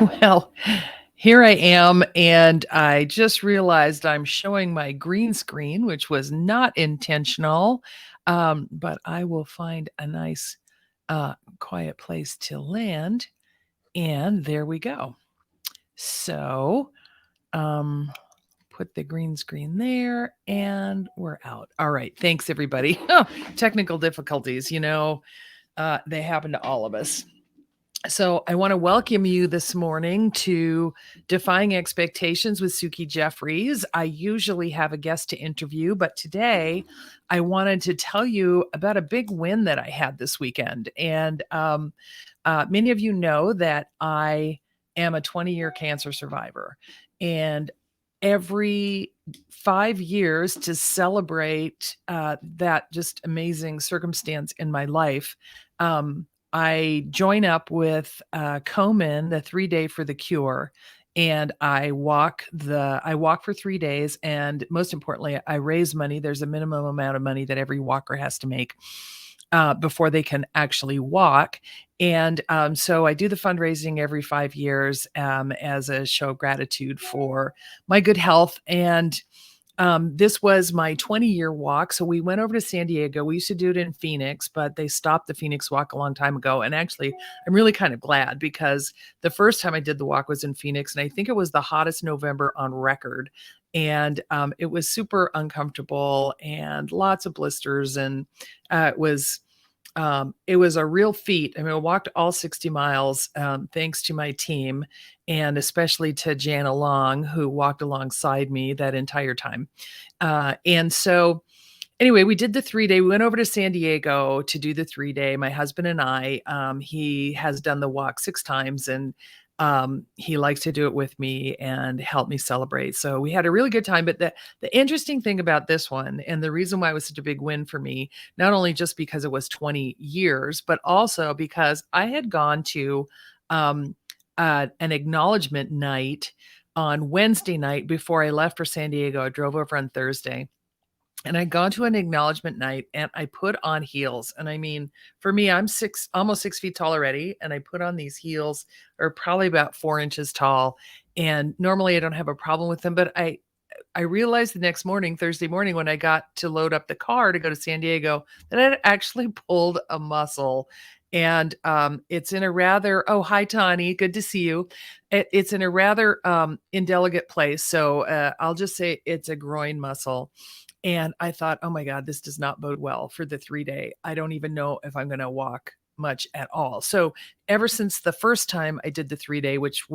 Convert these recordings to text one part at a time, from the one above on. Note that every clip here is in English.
Well, here I am, and I just realized I'm showing my green screen, which was not intentional. But I will find a nice, quiet place to land. And there we go. So, um, put the green screen there, and we're out. All right. Thanks, everybody. Oh, technical difficulties, they happen to all of us. So I want to welcome you this morning to Defying Expectations with Suki Jeffries. I usually have a guest to interview, but today I wanted to tell you about a big win that I had this weekend. And many of you know that I am a 20-year cancer survivor. And every 5 years, to celebrate that just amazing circumstance in my life, I join up with Komen, the 3 Day for the Cure, and I walk for 3 days, and most importantly, I raise money. There's a minimum amount of money that every walker has to make before they can actually walk. And so I do the fundraising every 5 years as a show of gratitude for my good health. And this was my 20-year walk. So we went over to San Diego. We used to do it in Phoenix, but they stopped the Phoenix walk a long time ago. And actually, I'm really kind of glad, because the first time I did the walk was in Phoenix, and I think it was the hottest November on record. And it was super uncomfortable and lots of blisters. And it was a real feat. I mean, I walked all 60 miles thanks to my team, and especially to Jana Long, who walked alongside me that entire time. And so, anyway, we did the 3 day. We went over to San Diego to do the 3 day. My husband and I, he has done the walk 6 times, and he likes to do it with me and help me celebrate. So we had a really good time. But the interesting thing about this one, and the reason why it was such a big win for me, not only just because it was 20 years, but also because I had gone to um, an acknowledgement night on Wednesday night before I left for San Diego. I drove over on Thursday. And I'd gone to an acknowledgement night, and I put on heels. And I mean, for me, I'm almost 6 feet tall already. And I put on these heels, are probably about 4 inches tall. And normally I don't have a problem with them, but I realized the next morning, Thursday morning, when I got to load up the car to go to San Diego, that I had actually pulled a muscle. And it's in a rather, oh, hi, Tani. Good to see you. It's in a rather indelicate place. So I'll just say it's a groin muscle. And I thought, oh my God, this does not bode well for the 3 day. I don't even know if I'm going to walk much at all. So ever since the first time I did the 3 day, which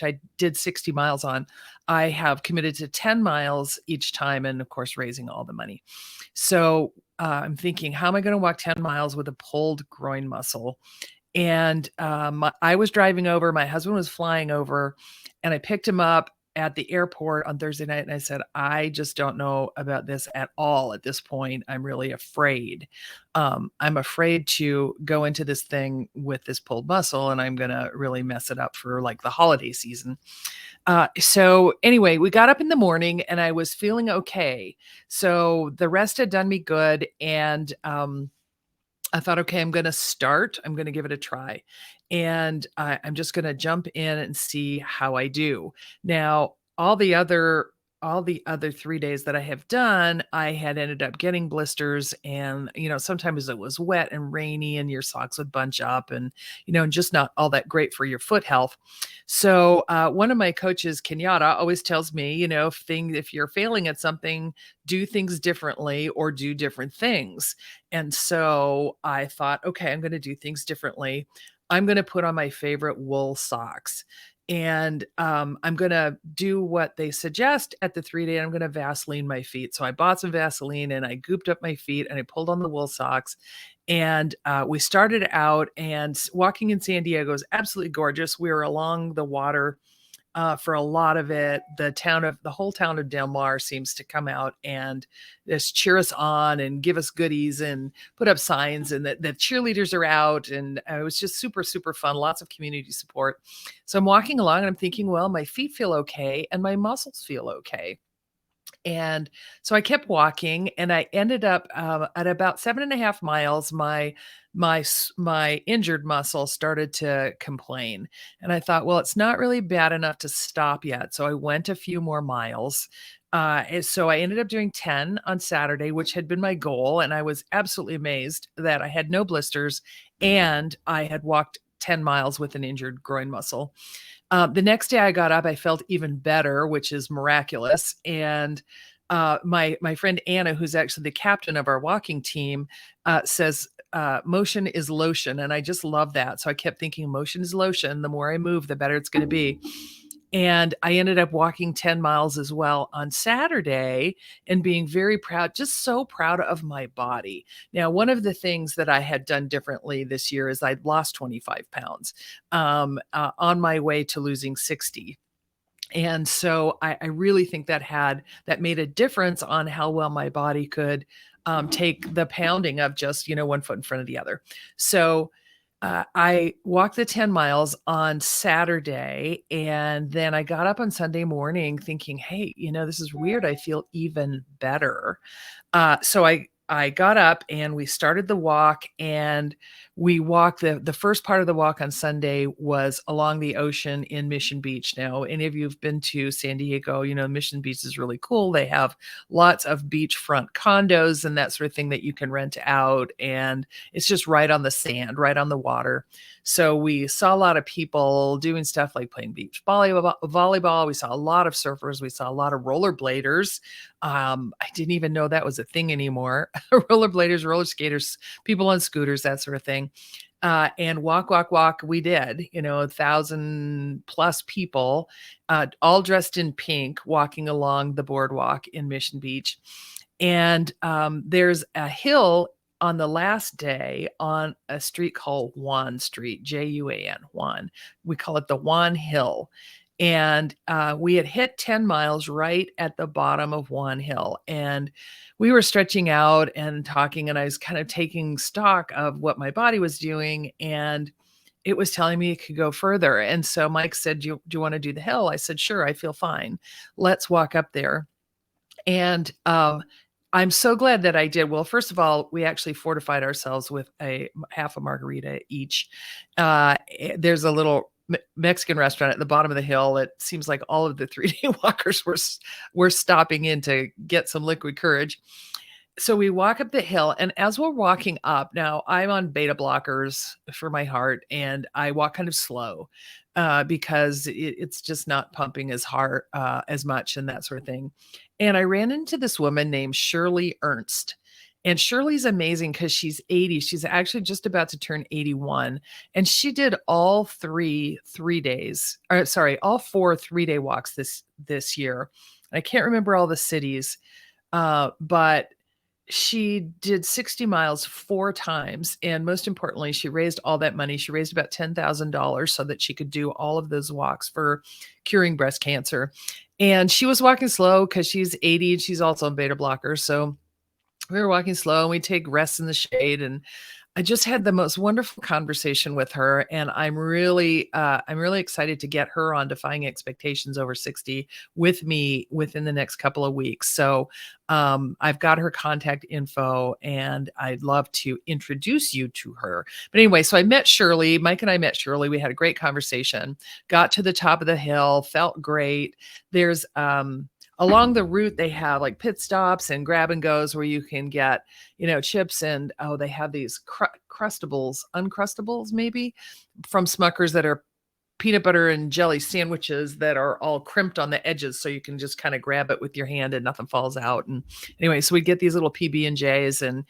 I did 60 miles on, I have committed to 10 miles each time, and of course, raising all the money. So I'm thinking, how am I going to walk 10 miles with a pulled groin muscle? And I was driving over, my husband was flying over, and I picked him up at the airport on Thursday night. And I said, I just don't know about this at all at this point. I'm really afraid. I'm afraid to go into this thing with this pulled muscle, and I'm going to really mess it up for like the holiday season. So anyway, we got up in the morning, and I was feeling okay. So the rest had done me good. And I thought, okay, I'm going to give it a try. And I'm just going to jump in and see how I do. Now, all the other 3 days that I have done, I had ended up getting blisters, and sometimes it was wet and rainy, and your socks would bunch up, and and just not all that great for your foot health. So one of my coaches, Kenyatta, always tells me, if you're failing at something, do things differently or do different things. And so I thought, okay, I'm going to do things differently. I'm going to put on my favorite wool socks. And I'm going to do what they suggest at the 3 day. I'm going to Vaseline my feet. So I bought some Vaseline, and I gooped up my feet, and I pulled on the wool socks. And we started out, and walking in San Diego is absolutely gorgeous. We were along the water for a lot of it. The whole town of Del Mar seems to come out and just cheer us on and give us goodies and put up signs, and the cheerleaders are out. And it was just super, super fun. Lots of community support. So I'm walking along, and I'm thinking, well, my feet feel okay and my muscles feel okay. And so I kept walking, and I ended up at about 7.5 miles. My injured muscle started to complain, and I thought, well, it's not really bad enough to stop yet. So I went a few more miles. And so I ended up doing 10 on Saturday, which had been my goal, and I was absolutely amazed that I had no blisters and I had walked 10 miles with an injured groin muscle. The next day I got up, I felt even better, which is miraculous. And my friend Anna, who's actually the captain of our walking team, says motion is lotion, and I just love that. So I kept thinking, motion is lotion. The more I move, the better it's going to be. And I ended up walking 10 miles as well on Saturday and being very proud, just so proud of my body. Now, one of the things that I had done differently this year is I'd lost 25 pounds on my way to losing 60. And so I really think that made a difference on how well my body could take the pounding of just, one foot in front of the other. So I walked the 10 miles on Saturday, and then I got up on Sunday morning thinking, hey, this is weird. I feel even better. So I got up and we started the walk, and we walked the first part of the walk on Sunday was along the ocean in Mission Beach. Now, any of you have been to San Diego, Mission Beach is really cool. They have lots of beachfront condos and that sort of thing that you can rent out. And it's just right on the sand, right on the water. So we saw a lot of people doing stuff like playing beach volleyball. We saw a lot of surfers. We saw a lot of rollerbladers. I didn't even know that was a thing anymore. Rollerbladers, roller skaters, people on scooters, that sort of thing. And walk. We did, 1,000+ people, all dressed in pink, walking along the boardwalk in Mission Beach. And there's a hill on the last day on a street called Juan Street, Juan, Juan. We call it the Juan Hill. And we had hit 10 miles right at the bottom of Juan Hill. And we were stretching out and talking, and I was kind of taking stock of what my body was doing. And it was telling me it could go further. And so Mike said, do you want to do the hill? I said, sure, I feel fine. Let's walk up there. And I'm so glad that I did. Well, first of all, we actually fortified ourselves with a half a margarita each. There's a little Mexican restaurant at the bottom of the hill. It seems like all of the 3-day walkers were stopping in to get some liquid courage. So we walk up the hill, and as we're walking up, now I'm on beta blockers for my heart, and I walk kind of slow because it's just not pumping as hard as much and that sort of thing. And I ran into this woman named Shirley Ernst. And Shirley's amazing because she's 80. She's actually just about to turn 81. And she did all four 3-day walks this year. I can't remember all the cities, but she did 60 miles 4 times. And most importantly, she raised all that money. She raised about $10,000 so that she could do all of those walks for curing breast cancer. And she was walking slow because she's 80 and she's also on beta blockers. So we were walking slow, and we take rests in the shade. And I just had the most wonderful conversation with her, and I'm really excited to get her on Defying Expectations Over 60 with me within the next couple of weeks. So I've got her contact info, and I'd love to introduce you to her. But anyway, so I met Shirley. Mike and I met Shirley. We had a great conversation. Got to the top of the hill, felt great. There's along the route, they have like pit stops and grab and goes where you can get, chips. And they have these Uncrustables maybe from Smucker's that are peanut butter and jelly sandwiches that are all crimped on the edges. So you can just kind of grab it with your hand and nothing falls out. And anyway, so we'd get these little PB&Js, and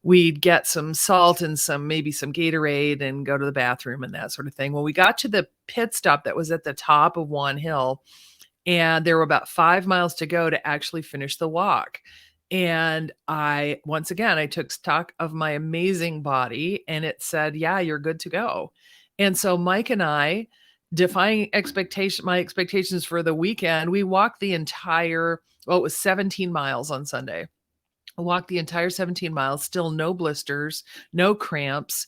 we'd get some salt and maybe some Gatorade and go to the bathroom and that sort of thing. Well, we got to the pit stop that was at the top of Juan Hill, and there were about 5 miles to go to actually finish the walk. And once again, I took stock of my amazing body, and it said, yeah, you're good to go. And so Mike and I, defying my expectations for the weekend, we walked it was 17 miles on Sunday. I walked the entire 17 miles, still no blisters, no cramps.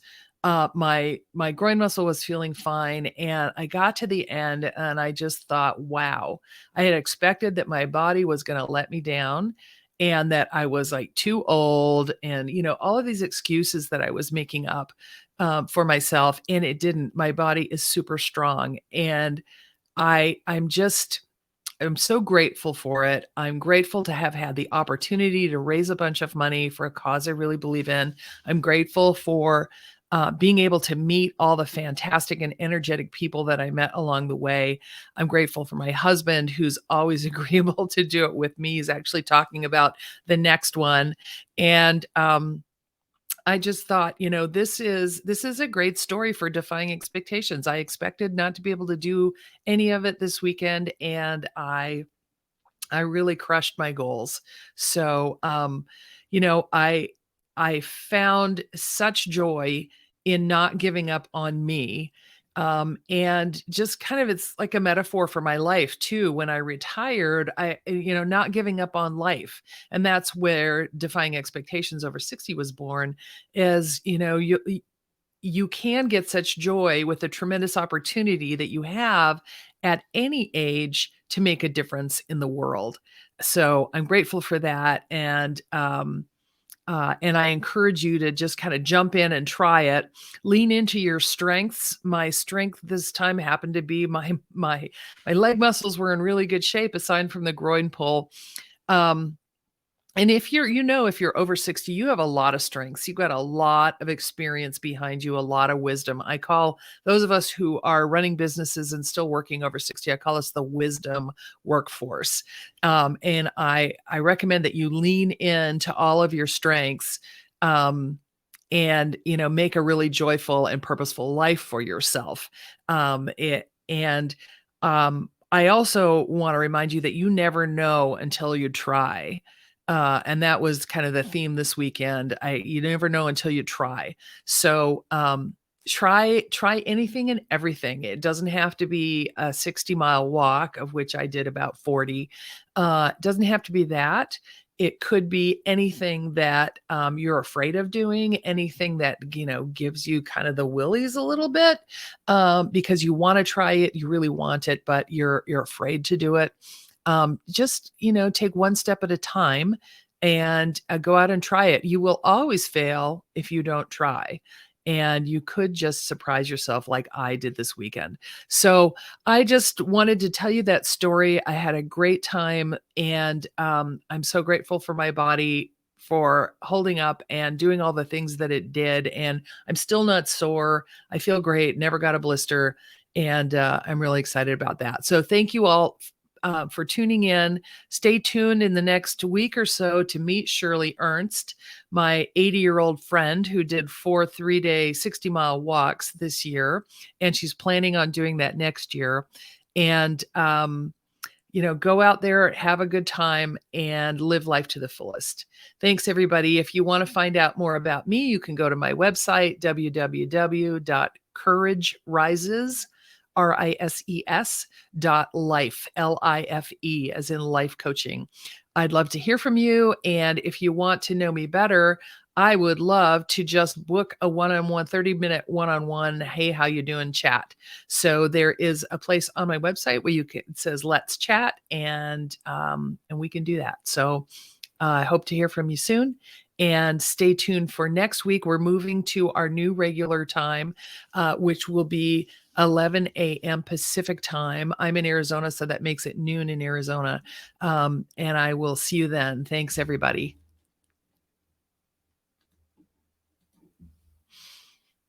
My groin muscle was feeling fine, and I got to the end and I just thought, wow, I had expected that my body was going to let me down and that I was like too old and, all of these excuses that I was making up for myself. And it didn't. My body is super strong. And I'm so grateful for it. I'm grateful to have had the opportunity to raise a bunch of money for a cause I really believe in. I'm grateful for being able to meet all the fantastic and energetic people that I met along the way. I'm grateful for my husband, who's always agreeable to do it with me. He's actually talking about the next one. And I just thought, this is a great story for defying expectations. I expected not to be able to do any of it this weekend, and I really crushed my goals. So, I found such joy in not giving up on me. And just kind of it's like a metaphor for my life too. When I retired, not giving up on life. And that's where Defying Expectations Over 60 was born, is, you can get such joy with the tremendous opportunity that you have at any age to make a difference in the world. So I'm grateful for that. And I encourage you to just kind of jump in and try it. Lean into your strengths. My strength this time happened to be my leg muscles were in really good shape, aside from the groin pull. Um, and if you're over 60, you have a lot of strengths. You've got a lot of experience behind you, a lot of wisdom. I call those of us who are running businesses and still working over 60, I call us the wisdom workforce. And I recommend that you lean into all of your strengths, and, make a really joyful and purposeful life for yourself. I also want to remind you that you never know until you try. And that was kind of the theme this weekend. You never know until you try. So, try anything and everything. It doesn't have to be a 60-mile walk, of which I did about 40. It doesn't have to be that. It could be anything that you're afraid of doing, anything that, gives you kind of the willies a little bit, because you want to try it, you really want it, but you're afraid to do it. Just, take one step at a time and go out and try it. You will always fail if you don't try. And you could just surprise yourself like I did this weekend. So I just wanted to tell you that story. I had a great time, and I'm so grateful for my body for holding up and doing all the things that it did. And I'm still not sore. I feel great, never got a blister. And I'm really excited about that. So thank you all for tuning in. Stay tuned in the next week or so to meet Shirley Ernst, my 80-year-old friend who did 4 3-day 60-mile walks this year, and she's planning on doing that next year. And go out there, have a good time, and live life to the fullest. Thanks, everybody. If you want to find out more about me, you can go to my website, www.couragerises, RISES.life, LIFE, as in life coaching. I'd love to hear from you. And if you want to know me better, I would love to just book a one-on-one 30-minute one-on-one, hey, how you doing chat. So there is a place on my website where it says let's chat, and we can do that. So I hope to hear from you soon. And stay tuned for next week. We're moving to our new regular time, which will be 11 a.m. Pacific time. I'm in Arizona, so that makes it noon in Arizona. And I will see you then. Thanks, everybody.